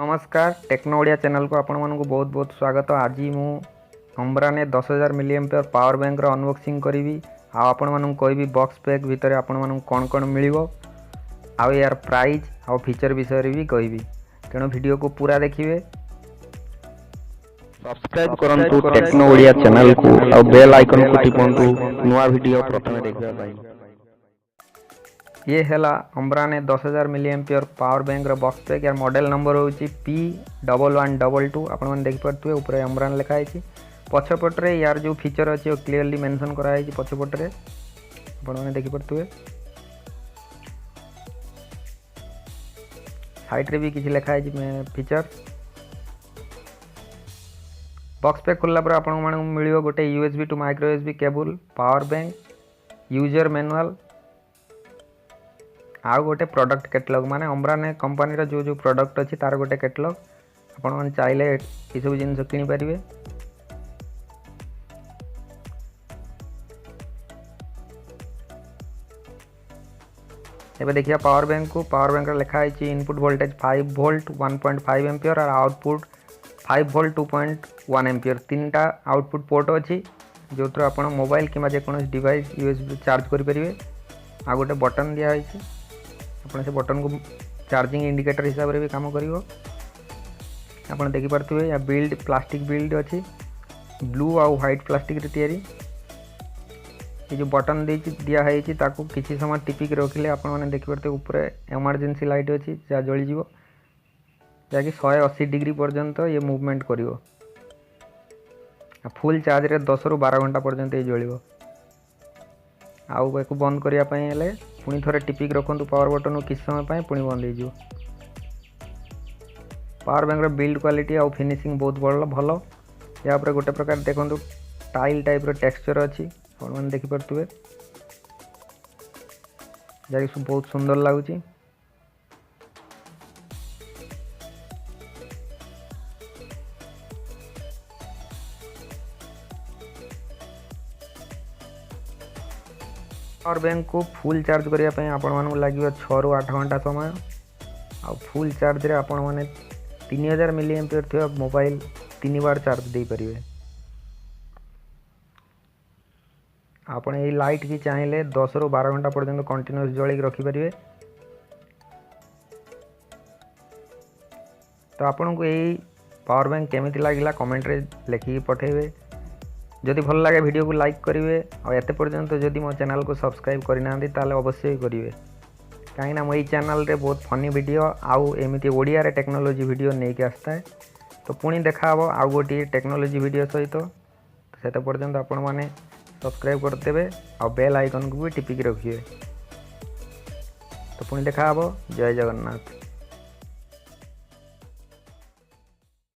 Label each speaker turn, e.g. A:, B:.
A: नमस्कार techno Odia channel को आपण मानक बहुत बहुत स्वागत। आज मु अम्ब्राने 10,000 मिलिएम्पियर पावर बैंक अनबॉक्सिंग करी आपण मानक कहबी बॉक्स पैक भितर आपण मानक कौन कौन मिलिबो आउ यार प्राइस आउ फीचर विषय भी कहबी, तेणु वीडियो को पूरा देखिए।
B: सब्सक्राइब करंतु टेक्नो ओडिया चैनल को और बेल आइकन को टिपंतु नवा वीडियो प्रथम देखबा पाई।
A: ये है अम्ब्राने 10,000 milliampere power bank box pack. यार मॉडल नंबर हूँ P1122। आपण मैंने देखिपे ऊपर अम्ब्रान लिखाई। पछपटे यार जो फीचर अच्छी वो क्लीयरली मेंशन कराई पछपटे आपण मैंने देखिपे। साइड रे भी किसी लिखाई फीचर। बॉक्स पैक खोलला पर आपण मानक मिलियो गोटे USB to micro USB cable, power bank, user manual आउ गोटे प्रोडक्ट कैटलॉग। माने अम्ब्राने कंपनी रा जो प्रोडक्ट अच्छी तार गोटे कैटलॉग। आपण मैंने चाहिए ये सब जिन किनी पारे। एबे देखिए पावर बैंक को। पावर बैंक लिखाई इनपुट वोल्टेज 5 वोल्ट 1.5 एम्पियर और आउटपुट 5 वोल्ट 2.1 एम्पियर। तीनटा आउटपुट पोर्ट अच्छी जो थ्रू आप मोबाइल कि जेकोसी डिवाइस यूएसबी चार्ज करेंगे। आ गोटे बटन दिखाई आप से बटन को चार्जिंग इंडिकेटर हिसाब से भी काम कर। आप देखिपे या बिल्ड प्लास्टिक बिल्ड अच्छी ब्लू आउ व्हाइट प्लास्टिक तैयारी। ये जो बटन दिखाई किसी समय टिपिक रखिले आप देखिपे ऊपर इमरजेंसी लाइट अच्छी जहाँ जलीज जहाँकि 180 डिग्री पर्यंत ये मूवमेंट कर। फुल चार्ज रे 10 ରୁ 12 घंटा पर्यंत ये जल। आउ बंद करने पुणी थे टिपिक रखु पावर बटन को किसी समय पुणी बंद हो। पावर बैंक बिल्ड क्वालिटी आउ फिनिशिंग बहुत भल। या गोटे प्रकार देखो टाइल टाइप टेक्सचर अच्छी मैंने देखिपे जैसे बहुत सुंदर लगुच। पावर बैंक को फुल चार्ज करने आपण मानक लगे 6 ରୁ 8 घंटा समय। आ फुल चार्ज रे आपण माने 3000 मिलिएम्पियर थी मोबाइल 3 बार चार्ज दे पारे। आपण ये लाइट की चाहिए 10 ରୁ 12 घंटा पर्यंत कंटिन्यूअस जलिक रखिपारे। तो आपन को यही पावर बैंक केमिति लागिला कमेंट रे लिखिकी पठेबे। जदि भल लगे वीडियो को लाइक करेंगे और एत पर्यंत जदि मो चैनल को सब्सक्राइब करना ताले अवश्य ही करेंगे, कहीं मो चैनल रे बहुत फनी वीडियो आउ एमती ओडिया रे टेक्नोलॉजी वीडियो नहीं के आसता है। तो पुणी देखा आउ गोटे टेक्नोलॉजी वीडियो सहित। से पर्यंत आपण मैंने सब्सक्राइब करदे और बेल आइकन को भी टिपिक रखिए। तो पुणी देखा जय जगन्नाथ।